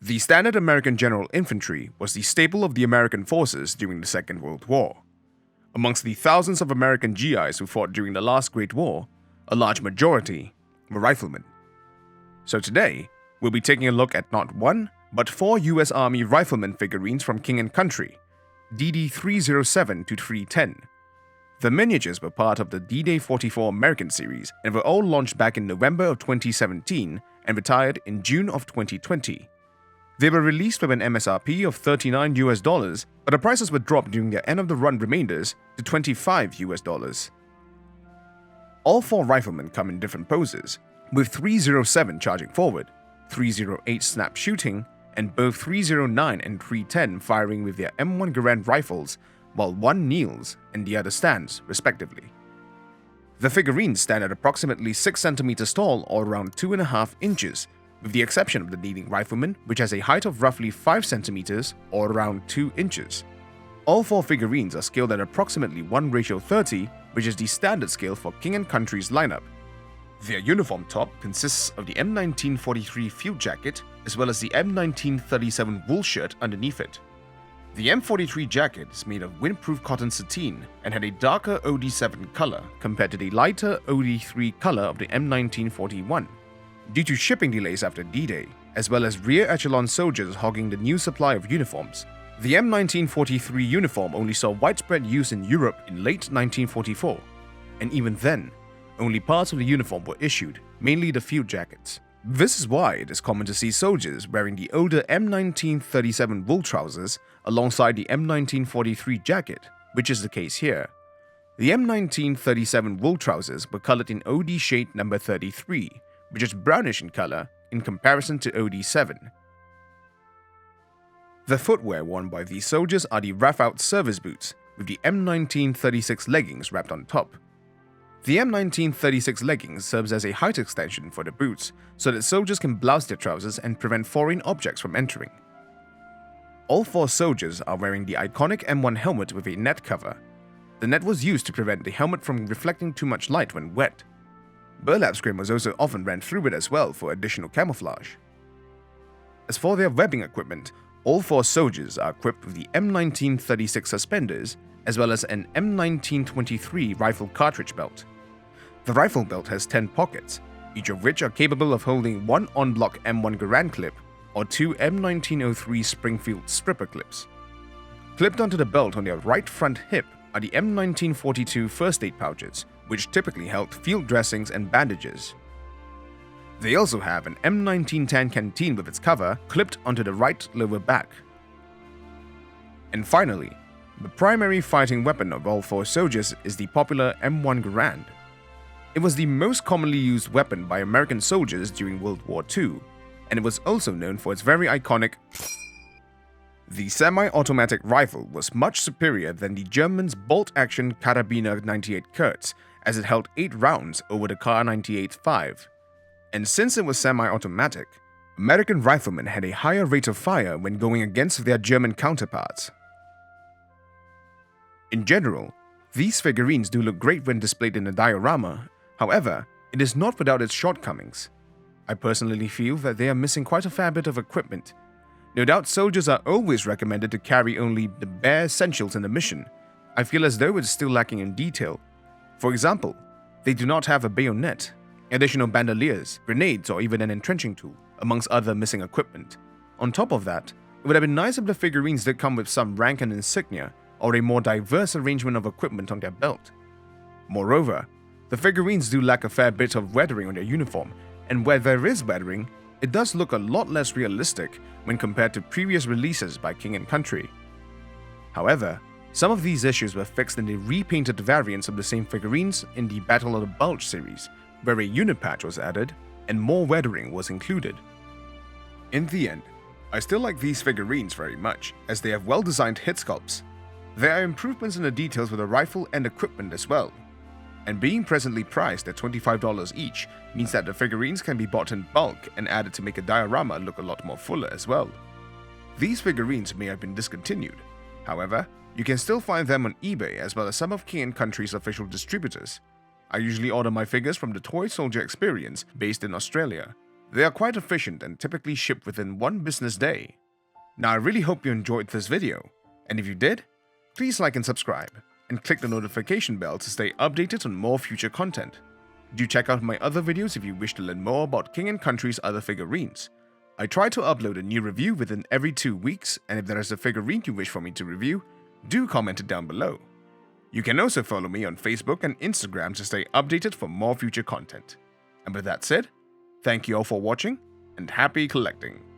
The standard American General Infantry was the staple of the American forces during the Second World War. Amongst the thousands of American GIs who fought during the last Great War, a large majority were riflemen. So today, we'll be taking a look at not one, but 4 US Army Rifleman figurines from King & Country, DD 307 to 310. The miniatures were part of the D-Day 44 American series and were all launched back in November of 2017 and retired in June of 2020. They were released with an MSRP of $39 US, but the prices were dropped during the end of the run remainders to $25 US. All 4 riflemen come in different poses, with 307 charging forward, 308 snap shooting, and both 309 and 310 firing with their M1 Garand rifles, while one kneels and the other stands, respectively. The figurines stand at approximately 6 centimeters tall or around 2.5 inches, with the exception of the leading rifleman, which has a height of roughly 5 centimeters or around 2 inches. All 4 figurines are scaled at approximately 1:30, which is the standard scale for King & Country's lineup. Their uniform top consists of the M1943 field jacket as well as the M1937 wool shirt underneath it. The M43 jacket is made of windproof cotton sateen and had a darker OD7 color compared to the lighter OD3 color of the M1941. Due to shipping delays after D-Day, as well as rear echelon soldiers hogging the new supply of uniforms, the M1943 uniform only saw widespread use in Europe in late 1944, and even then, only parts of the uniform were issued, mainly the field jackets. This is why it is common to see soldiers wearing the older M1937 wool trousers alongside the M1943 jacket, which is the case here. The M1937 wool trousers were colored in OD shade number 33, which is brownish in color in comparison to OD7. The footwear worn by these soldiers are the rough-out service boots, with the M1936 leggings wrapped on top. The M1936 leggings serves as a height extension for the boots, so that soldiers can blouse their trousers and prevent foreign objects from entering. All 4 soldiers are wearing the iconic M1 helmet with a net cover. The net was used to prevent the helmet from reflecting too much light when wet. Burlap screen was also often ran through it as well for additional camouflage. As for their webbing equipment, all 4 soldiers are equipped with the M1936 suspenders as well as an M1923 rifle cartridge belt. The rifle belt has 10 pockets, each of which are capable of holding 1 on-block M1 Garand clip or 2 M1903 Springfield stripper clips. Clipped onto the belt on their right front hip are the M1942 first aid pouches, which typically held field dressings and bandages. They also have an M1910 canteen with its cover clipped onto the right lower back. And finally, the primary fighting weapon of all 4 soldiers is the popular M1 Garand. It was the most commonly used weapon by American soldiers during World War II, and it was also known for its very iconic. The semi-automatic rifle was much superior than the Germans' bolt-action Karabiner 98 Kurz, as it held 8 rounds over the Kar 98-5. And since it was semi-automatic, American riflemen had a higher rate of fire when going against their German counterparts. In general, these figurines do look great when displayed in a diorama. However, it is not without its shortcomings. I personally feel that they are missing quite a fair bit of equipment. No doubt soldiers are always recommended to carry only the bare essentials in a mission. I feel as though it's still lacking in detail. For example, they do not have a bayonet, additional bandoliers, grenades, or even an entrenching tool, amongst other missing equipment. On top of that, it would have been nice if the figurines did come with some rank and insignia, or a more diverse arrangement of equipment on their belt. Moreover, the figurines do lack a fair bit of weathering on their uniform, and where there is weathering, it does look a lot less realistic when compared to previous releases by King & Country. However, some of these issues were fixed in the repainted variants of the same figurines in the Battle of the Bulge series, where a unit patch was added and more weathering was included. In the end, I still like these figurines very much, as they have well-designed hit sculpts. There are improvements in the details with the rifle and equipment as well. And being presently priced at $25 each means that the figurines can be bought in bulk and added to make a diorama look a lot more fuller as well. These figurines may have been discontinued. However, you can still find them on eBay as well as some of King & Country's official distributors. I usually order my figures from the Toy Soldier Experience based in Australia. They are quite efficient and typically ship within one business day. Now I really hope you enjoyed this video, and if you did, please like and subscribe, and click the notification bell to stay updated on more future content. Do check out my other videos if you wish to learn more about King & Country's other figurines. I try to upload a new review within every 2 weeks, and if there is a figurine you wish for me to review, do comment it down below. You can also follow me on Facebook and Instagram to stay updated for more future content. And with that said, thank you all for watching, and happy collecting!